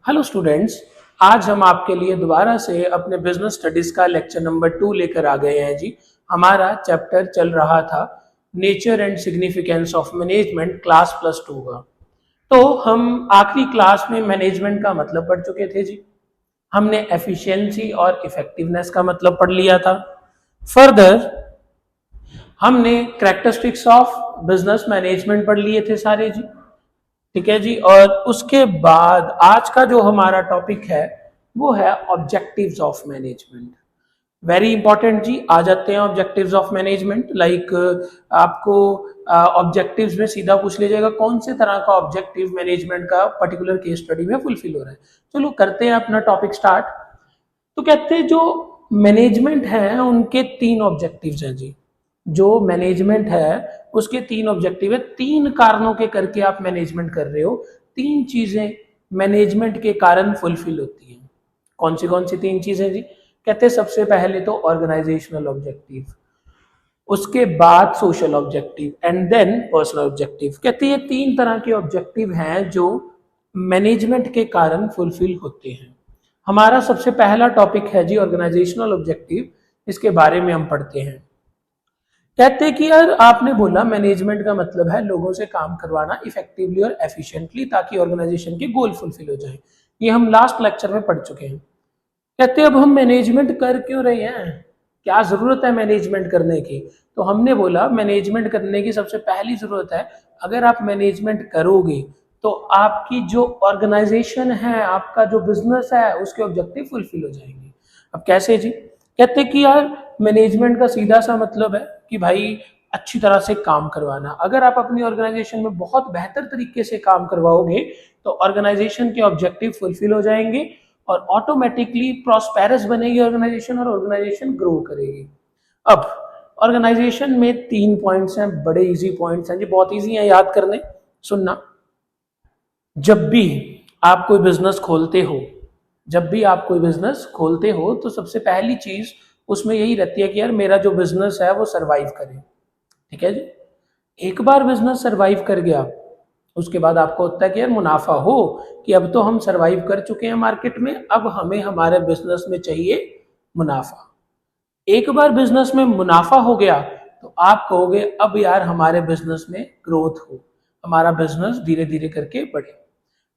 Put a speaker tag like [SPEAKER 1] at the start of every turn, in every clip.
[SPEAKER 1] Hello students. आज हम आपके लिए दोबारा से अपने बिजनेस स्टडीज का लेक्चर नंबर 2 लेकर आ गए हैं जी। हमारा चैप्टर चल रहा था nature and significance of management class +2 का। तो हम आखिरी क्लास में मैनेजमेंट का मतलब पढ़ चुके थे जी। हमने एफिशिएंसी और इफेक्टिवनेस का मतलब पढ़ लिया था। फर्दर हमने कैरेक्टरिस्टिक्स ऑफ बिजनेस मैनेजमेंट पढ़ लिए थे सारे जी। ठीक है जी। और उसके बाद आज का जो हमारा टॉपिक है वो है objectives of management. Very important जी। आ जाते हैं ऑब्जेक्टिव्स ऑफ मैनेजमेंट। लाइक आपको ऑब्जेक्टिव्स में सीधा पूछ लीजिएगा कौन से तरह का ऑब्जेक्टिव मैनेजमेंट का पर्टिकुलर केस स्टडी में फुलफिल हो रहा है। चलो करते हैं अपना टॉपिक स्टार्ट। तो कहते हैं जो मैनेजमेंट है उनके 3 ऑब्जेक्टिव्स हैं जी। जो मैनेजमेंट है उसके 3 ऑब्जेक्टिव है। 3 कारणों के करके आप मैनेजमेंट कर रहे हो। 3 चीजें मैनेजमेंट के कारण फुलफिल होती हैं। कौन सी 3 चीजें जी? कहते हैं सबसे पहले तो ऑर्गेनाइजेशनल ऑब्जेक्टिव, उसके बाद social objective and then personal objective. कहते हैं ये 3 तरह के ऑब्जेक्टिव हैं जो मैनेजमेंट के कारण फुलफिल होते हैं। हमारा सबसे पहला टॉपिक है जी ऑर्गेनाइजेशनल ऑब्जेक्टिव। इसके बारे में हम पढ़ते हैं। कहते हैं कि यार आपने बोला मैनेजमेंट का मतलब है लोगों से काम करवाना इफेक्टिवली और एफिशिएंटली ताकि ऑर्गेनाइजेशन के गोल फुलफिल हो जाए। ये हम लास्ट लेक्चर में पढ़ चुके हैं। कहते हैं अब हम मैनेजमेंट कर क्यों रहे हैं, क्या जरूरत है मैनेजमेंट करने की? तो हमने बोला मैनेजमेंट करने की सबसे पहली जरूरत है, अगर आप मैनेजमेंट करोगे तो आपकी जो ऑर्गेनाइजेशन है, आपका जो बिजनेस है, उसके ऑब्जेक्टिव फुलफिल हो जाएंगे। अब कैसे जी? कहते कि यार मैनेजमेंट का सीधा सा मतलब है कि भाई अच्छी तरह से काम करवाना। अगर आप अपनी ऑर्गेनाइजेशन में बहुत बेहतर तरीके से काम करवाओगे तो ऑर्गेनाइजेशन के ऑब्जेक्टिव फुलफिल हो जाएंगे और ऑटोमेटिकली प्रॉस्पेरस बनेगी ऑर्गेनाइजेशन और ऑर्गेनाइजेशन ग्रो करेगी। अब ऑर्गेनाइजेशन में 3 पॉइंट्स हैं, बड़े इजी पॉइंट्स हैं जी, बहुत इजी हैं याद करने। सुनना, जब भी आप कोई बिजनेस खोलते हो, जब भी आप कोई बिजनेस खोलते हो तो सबसे पहली चीज उसमें यही रहती है कि यार मेरा जो बिजनेस है वो सरवाइव करे। ठीक है जी। एक बार बिजनेस सरवाइव कर गया उसके बाद आपको होता है कि यार मुनाफा हो, कि अब तो हम सरवाइव कर चुके हैं मार्केट में, अब हमें हमारे बिजनेस में चाहिए मुनाफा। एक बार बिजनेस में मुनाफा हो गया तो आप कहोगे अब यार हमारे बिजनेस में ग्रोथ हो, हमारा बिजनेस धीरे धीरे करके बढ़े।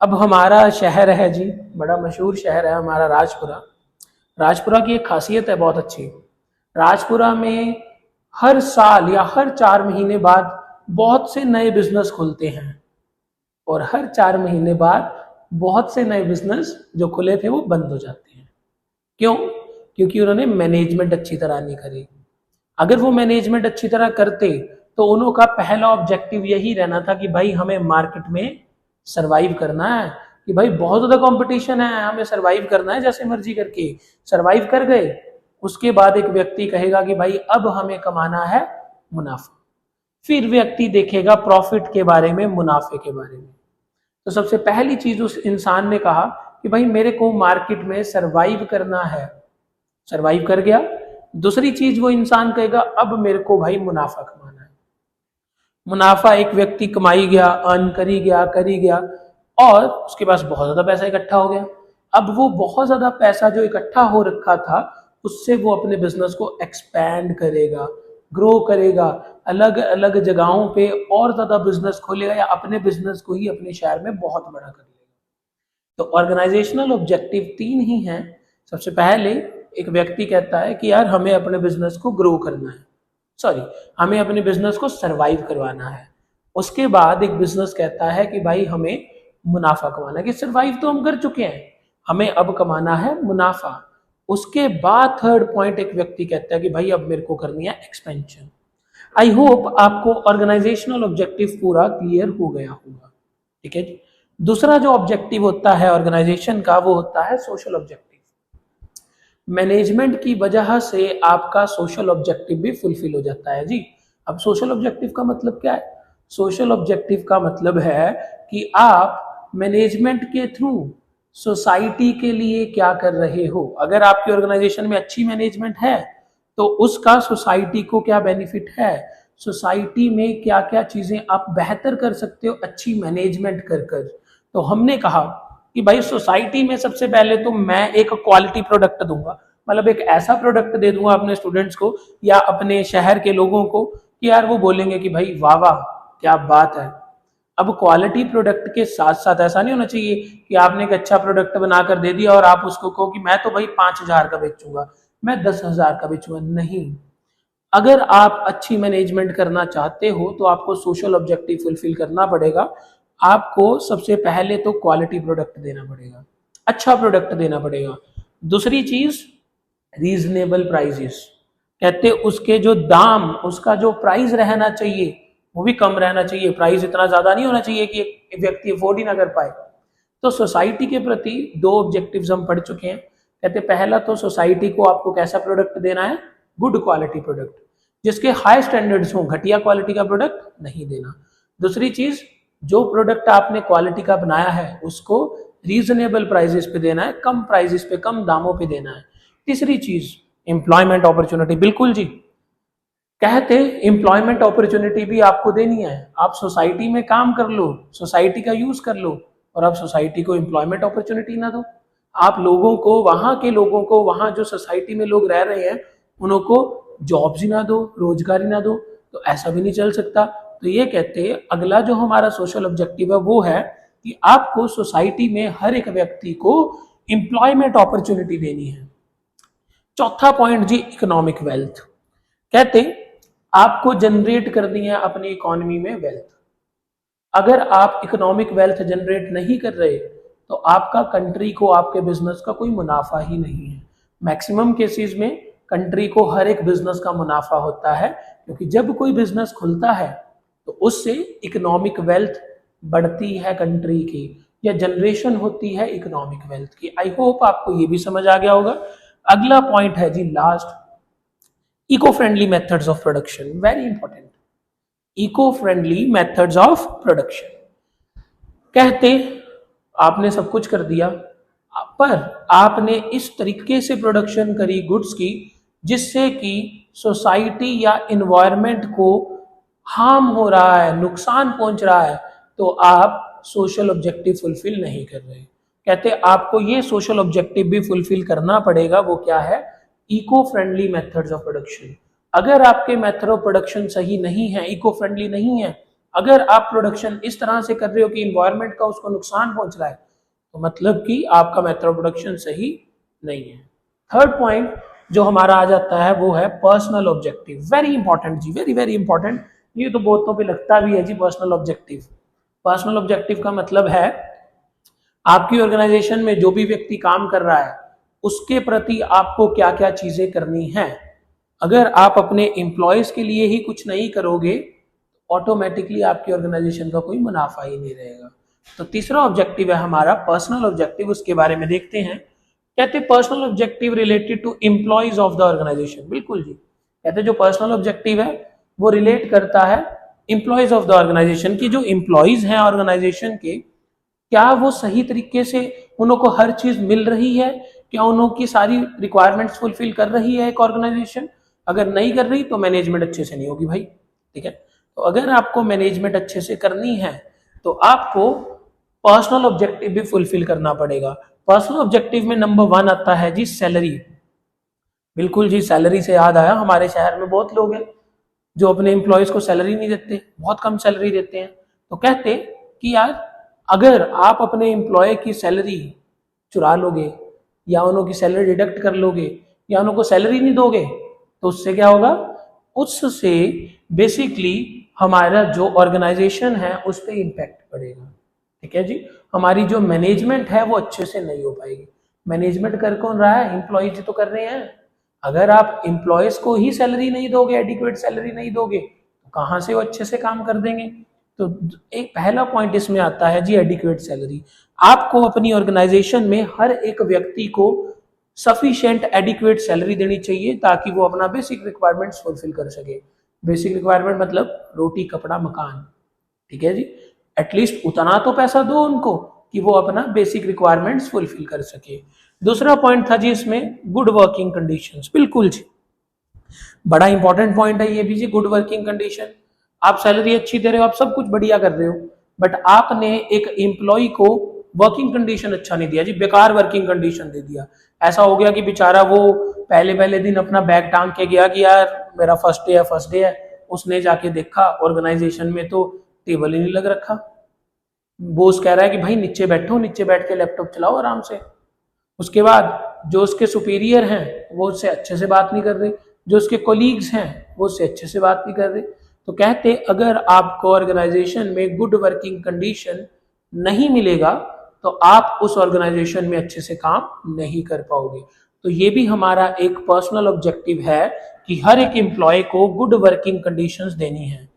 [SPEAKER 1] अब हमारा शहर है जी, बड़ा मशहूर शहर है हमारा राजपुरा। राजपुरा की एक खासियत है बहुत अच्छी। राजपुरा में हर साल या हर 4 महीने बाद बहुत से नए बिजनेस खुलते हैं और हर 4 महीने बाद बहुत से नए बिजनेस जो खुले थे वो बंद हो जाते हैं। क्यों? क्योंकि उन्होंने मैनेजमेंट अच्छी तरह नहीं करी। अगर वो मैनेजमेंट अच्छी तरह करते तो उन्हों का पहला ऑब्जेक्टिव यही रहना था कि भाई हमें मार्केट में सरवाइव करना है, कि भाई बहुत ज्यादा कंपटीशन है, हमें सरवाइव करना है जैसे मर्जी करके। सरवाइव कर गए, उसके बाद एक व्यक्ति कहेगा कि भाई अब हमें कमाना है मुनाफा। फिर व्यक्ति देखेगा प्रॉफिट के बारे में, मुनाफे के बारे में। तो सबसे पहली चीज उस इंसान ने कहा कि भाई मेरे को मार्केट में सरवाइव करना है, सरवाइव कर गया। दूसरी चीज वो इंसान कहेगा अब मेरे को भाई मुनाफा कमाना है। मुनाफा एक व्यक्ति कमाई गया, अर्न करी गया और उसके पास बहुत ज्यादा पैसा इकट्ठा हो गया। अब वो बहुत ज्यादा पैसा जो इकट्ठा हो रखा था उससे वो अपने बिजनेस को एक्सपैंड करेगा, ग्रो करेगा, अलग अलग जगहों पे और ज्यादा बिजनेस खोलेगा या अपने बिजनेस को ही अपने शहर में बहुत बड़ा कर लेगा। तो ऑर्गेनाइजेशनल ऑब्जेक्टिव 3 ही हैं। सबसे पहले एक व्यक्ति कहता है कि यार हमें अपने बिजनेस को ग्रो करना है, सॉरी हमें अपने बिजनेस को सरवाइव करवाना है। उसके बाद एक बिजनेस कहता है कि भाई हमें मुनाफा कमाना है, कि सरवाइव तो हम कर चुके हैं, हमें अब कमाना है मुनाफा। उसके बाद थर्ड पॉइंट एक व्यक्ति कहता है कि भाई अब मेरे को करनी है एक्सपेंशन। आई होप आपको ऑर्गेनाइजेशनल ऑब्जेक्टिव पूरा क्लियर हो गया होगा। ठीक है जी। दूसरा जो ऑब्जेक्टिव होता है ऑर्गेनाइजेशन का वो होता है सोशल ऑब्जेक्टिव। मैनेजमेंट की वजह से आपका सोशल ऑब्जेक्टिव भी फुलफिल हो जाता है जी। अब सोशल ऑब्जेक्टिव का मतलब क्या है? सोशल ऑब्जेक्टिव का मतलब है कि आप मैनेजमेंट के थ्रू सोसाइटी के लिए क्या कर रहे हो। अगर आपकी ऑर्गेनाइजेशन में अच्छी मैनेजमेंट है तो उसका सोसाइटी को क्या बेनिफिट है, सोसाइटी में क्या क्या चीजें आप बेहतर कर सकते हो अच्छी मैनेजमेंट कर कर। तो हमने कहा कि भाई सोसाइटी में सबसे पहले तो मैं एक क्वालिटी प्रोडक्ट दूंगा, मतलब एक ऐसा प्रोडक्ट दे दूंगा अपने स्टूडेंट्स को या अपने शहर के लोगों को कि यार वो बोलेंगे कि भाई वाह वाह क्या बात है। अब क्वालिटी प्रोडक्ट के साथ साथ ऐसा नहीं होना चाहिए कि आपने एक अच्छा प्रोडक्ट बनाकर दे दिया और आप उसको कहो कि मैं तो भाई 5,000 का बेचूंगा, मैं 10,000 का बेचूंगा। नहीं, अगर आप अच्छी मैनेजमेंट करना चाहते हो तो आपको सोशल ऑब्जेक्टिव फुलफिल करना पड़ेगा। आपको सबसे पहले तो क्वालिटी प्रोडक्ट देना पड़ेगा, अच्छा प्रोडक्ट देना पड़ेगा। दूसरी चीज रीजनेबल प्राइजेस, कहते उसके जो दाम, उसका जो प्राइस रहना चाहिए वो भी कम रहना चाहिए। प्राइस इतना ज्यादा नहीं होना चाहिए कि एक व्यक्ति अफोर्ड ही ना कर पाए। तो सोसाइटी के प्रति दो ऑब्जेक्टिव्स हम पढ़ चुके हैं। कहते पहला तो सोसाइटी को आपको कैसा प्रोडक्ट देना है, गुड क्वालिटी प्रोडक्ट, जिसके हाई स्टैंडर्ड्स हो, घटिया क्वालिटी का प्रोडक्ट नहीं देना। दूसरी चीज, जो प्रोडक्ट आपने क्वालिटी का बनाया है उसको रीजनेबल प्राइजेस पे देना है, कम प्राइजेस पे, कम दामों पे देना है। तीसरी चीज एम्प्लॉयमेंट अपॉर्चुनिटी, बिल्कुल जी, कहते एम्प्लॉयमेंट अपॉर्चुनिटी भी आपको देनी है। आप सोसाइटी में काम कर लो, सोसाइटी का यूज कर लो, और आप सोसाइटी को एम्प्लॉयमेंट अपॉर्चुनिटी ना दो। आप लोगों को, वहां के लोगों को, वहां जो सोसाइटी में लोग रह रहे हैं उनको जॉब्स ही ना दो, रोजगार ही ना दो, तो ऐसा भी नहीं चल सकता। तो ये कहते अगला जो हमारा सोशल ऑब्जेक्टिव है वो है कि आपको सोसाइटी में हर एक व्यक्ति को एम्प्लॉयमेंट अपॉर्चुनिटी देनी है। चौथा पॉइंट जी, इकोनॉमिक वेल्थ, कहते आपको जनरेट करनी है अपनी इकोनॉमी में वेल्थ। अगर आप इकोनॉमिक वेल्थ जनरेट नहीं कर रहे तो आपका कंट्री को, आपके बिजनेस का कोई मुनाफा ही नहीं है। मैक्सिमम केसेस में कंट्री को हर एक बिजनेस का मुनाफा होता है, क्योंकि जब कोई बिजनेस खुलता है तो उससे इकोनॉमिक वेल्थ बढ़ती है कंट्री की, या जनरेशन होती है इकोनॉमिक वेल्थ की। आई होप आपको ये भी समझ आ गया होगा। अगला पॉइंट है जी last, eco friendly methods of production, very important. Eco friendly methods of production, कहते आपने सब कुछ कर दिया पर आपने इस तरीके से प्रोडक्शन करी गुड्स की जिससे कि सोसाइटी या इन्वायरमेंट को हार्म हो रहा है, नुकसान पहुंच रहा है, तो आप सोशल ऑब्जेक्टिव फुलफिल नहीं कर रहे। कहते आपको ये सोशल ऑब्जेक्टिव भी फुलफिल करना पड़ेगा। वो क्या है, eco friendly methods of production. अगर आपके मेथड ऑफ प्रोडक्शन सही नहीं है, इको फ्रेंडली नहीं है, अगर आप प्रोडक्शन इस तरह से कर रहे हो कि इन्वायरमेंट का उसको नुकसान पहुंच रहा है, तो मतलब कि आपका मेथड ऑफ प्रोडक्शन सही नहीं है। थर्ड पॉइंट जो हमारा आ जाता है वो है पर्सनल ऑब्जेक्टिव, वेरी इंपॉर्टेंट जी, वेरी वेरी इंपॉर्टेंट। ये तो बहुतों पे लगता भी है जी पर्सनल ऑब्जेक्टिव। पर्सनल ऑब्जेक्टिव का मतलब है आपकी ऑर्गेनाइजेशन में जो भी व्यक्ति काम कर रहा है उसके प्रति आपको क्या क्या चीजें करनी है। अगर आप अपने एम्प्लॉयज के लिए ही कुछ नहीं करोगे ऑटोमेटिकली आपकी ऑर्गेनाइजेशन का कोई मुनाफा ही नहीं रहेगा। तो तीसरा ऑब्जेक्टिव है हमारा पर्सनल ऑब्जेक्टिव, उसके बारे में देखते हैं। कहते personal objective related to employees of the organisation, बिल्कुल जी, कहते जो पर्सनल ऑब्जेक्टिव है वो रिलेट करता है एम्प्लॉयज ऑफ द ऑर्गेनाइजेशन की। जो एम्प्लॉयज हैं ऑर्गेनाइजेशन के, क्या वो सही तरीके से उनको हर चीज मिल रही है, क्या उनकी सारी रिक्वायरमेंट्स फुलफिल कर रही है एक ऑर्गेनाइजेशन। अगर नहीं कर रही तो मैनेजमेंट अच्छे से नहीं होगी भाई, ठीक है। तो अगर आपको मैनेजमेंट अच्छे से करनी है तो आपको पर्सनल ऑब्जेक्टिव भी फुलफिल करना पड़ेगा। पर्सनल ऑब्जेक्टिव में नंबर 1 आता है जी सैलरी। बिल्कुल जी, सैलरी से याद आया, हमारे शहर में बहुत लोग हैं जो अपने एम्प्लॉयज को सैलरी नहीं देते, बहुत कम सैलरी देते हैं। तो कहते कि यार अगर आप अपने एम्प्लॉय की सैलरी चुरा लोगे या उनकी सैलरी डिडक्ट कर लोगे या उनको सैलरी नहीं दोगे तो उससे क्या होगा, उससे बेसिकली हमारा जो ऑर्गेनाइजेशन है उस पर इम्पैक्ट पड़ेगा, ठीक है जी। हमारी जो मैनेजमेंट है वो अच्छे से नहीं हो पाएगी। मैनेजमेंट कर कौन रहा है, एम्प्लॉयज तो कर रहे हैं। अगर आप एम्प्लॉयज को ही सैलरी नहीं दोगे, एडिक्वेट सैलरी नहीं दोगे, तो कहाँ से वो अच्छे से काम कर देंगे। तो एक पहला पॉइंट इसमें आता है जी एडिक्वेट सैलरी। आपको अपनी ऑर्गेनाइजेशन में हर एक व्यक्ति को सफिशिएंट एडिक्वेट सैलरी देनी चाहिए ताकि वो अपना बेसिक रिक्वायरमेंट्स फुलफिल कर सके। बेसिक रिक्वायरमेंट मतलब रोटी कपड़ा मकान, ठीक है जी। एटलीस्ट उतना तो पैसा दो उनको कि वो अपना बेसिक रिक्वायरमेंट्स फुलफिल कर सके। दूसरा पॉइंट था जी इसमें गुड वर्किंग कंडीशंस, बिल्कुल जी, बड़ा इंपॉर्टेंट पॉइंट है ये भी जी, गुड वर्किंग कंडीशन। आप सैलरी अच्छी दे रहे हो, आप सब कुछ बढ़िया कर रहे हो, बट आपने एक एम्प्लॉय को वर्किंग कंडीशन अच्छा नहीं दिया जी, बेकार वर्किंग कंडीशन दे दिया। ऐसा हो गया कि बेचारा वो पहले पहले दिन अपना बैग टांग के गया कि यार मेरा फर्स्ट डे है, उसने जाके देखा ऑर्गेनाइजेशन में तो टेबल ही नहीं लग रखा। बॉस कह रहा है कि भाई नीचे बैठो, नीचे बैठ के लैपटॉप चलाओ आराम से। उसके बाद जो उसके सुपीरियर हैं वो उससे अच्छे से बात नहीं कर रहे, जो उसके कोलीग्स हैं वो उससे अच्छे से बात नहीं कर रहे। तो कहते अगर आपको ऑर्गेनाइजेशन में गुड वर्किंग कंडीशन नहीं मिलेगा तो आप उस ऑर्गेनाइजेशन में अच्छे से काम नहीं कर पाओगे। तो ये भी हमारा एक पर्सनल ऑब्जेक्टिव है कि हर एक एम्प्लॉय को गुड वर्किंग कंडीशंस देनी है।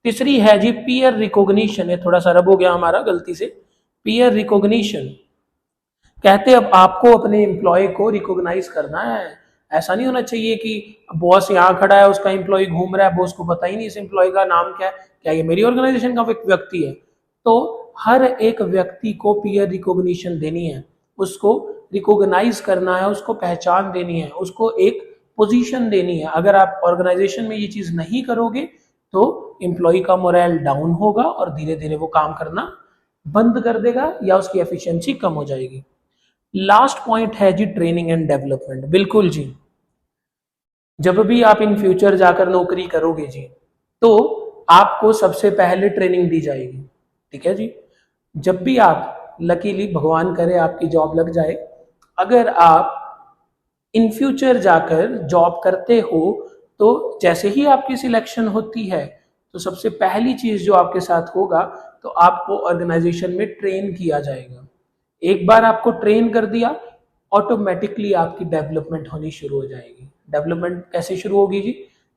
[SPEAKER 1] तीसरी है जी पीयर रिकॉग्निशन, है थोड़ा सा रब हो गया हमारा गलती से। पीयर रिकॉग्निशन कहते अब आपको अपने एम्प्लॉय को रिकॉग्नाइज करना है। ऐसा नहीं होना चाहिए कि बॉस यहाँ खड़ा है, उसका एम्प्लॉय घूम रहा है, बॉस को पता ही नहीं इस एम्प्लॉय का नाम क्या है, क्या ये मेरी ऑर्गेनाइजेशन का व्यक्ति है। तो हर एक व्यक्ति को पीयर रिकॉग्निशन देनी है, उसको रिकॉग्नाइज करना है, उसको पहचान देनी है, उसको एक पोजीशन देनी है। अगर आप ऑर्गेनाइजेशन में ये चीज नहीं करोगे तो एम्प्लॉय का मोरल डाउन होगा और धीरे धीरे वो काम करना बंद कर देगा या उसकी एफिशिएंसी कम हो जाएगी। लास्ट पॉइंट है जी ट्रेनिंग एंड डेवलपमेंट। बिल्कुल जी, जब भी आप इन फ्यूचर जाकर नौकरी करोगे जी तो आपको सबसे पहले ट्रेनिंग दी जाएगी, ठीक है जी। जब भी आप लकीली भगवान करे आपकी जॉब लग जाए, अगर आप इन फ्यूचर जाकर जॉब करते हो तो जैसे ही आपकी सिलेक्शन होती है तो सबसे पहली चीज जो आपके साथ होगा तो आपको ऑर्गेनाइजेशन में ट्रेन किया जाएगा। एक बार आपको ट्रेन कर दिया ऑटोमेटिकली आपकी डेवलपमेंट होनी शुरू हो जाएगी। डेवलपमेंट कैसे शुरू होगी जी?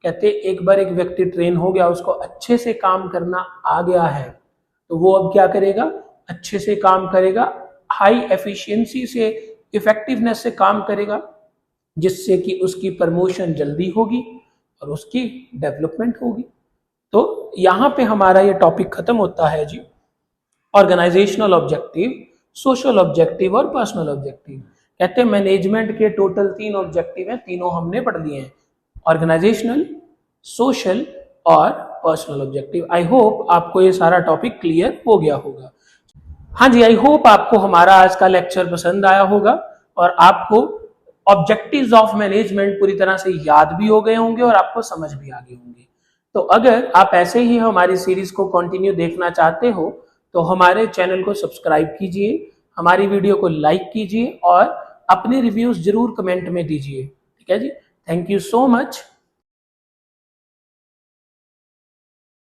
[SPEAKER 1] कहते एक बार एक व्यक्ति ट्रेन हो गया, उसको अच्छे से काम करना आ गया है, तो वो अब क्या करेगा? अच्छे से काम करेगा, हाई एफिशिएंसी से, इफेक्टिवनेस से काम करेगा, जिससे कि उसकी प्रमोशन जल्दी होगी और उसकी डेवलपमेंट होगी। तो यहाँ पे हमारा ये टॉपिक खत्म होता है जी। ऑर्गेनाइजेशनल ऑब्जेक्टिव, सोशल ऑब्जेक्टिव और पर्सनल ऑब्जेक्टिव। कहते हैं मैनेजमेंट के टोटल 3 ऑब्जेक्टिव हैं, तीनों हमने पढ़ लिए हैं, ऑर्गेनाइजेशनल, सोशल और पर्सनल ऑब्जेक्टिव। आई होप आपको ये सारा टॉपिक क्लियर हो गया होगा। हाँ जी, आई होप आपको हमारा आज का लेक्चर पसंद आया होगा और आपको ऑब्जेक्टिव्स ऑफ मैनेजमेंट पूरी तरह से याद भी हो गए होंगे और आपको समझ भी आ गए होंगे। तो अगर आप ऐसे ही हमारी सीरीज को कंटिन्यू देखना चाहते हो तो हमारे चैनल को सब्सक्राइब कीजिए, हमारी वीडियो को लाइक कीजिए और अपने रिव्यूज जरूर कमेंट में दीजिए, ठीक है जी। Thank you so much.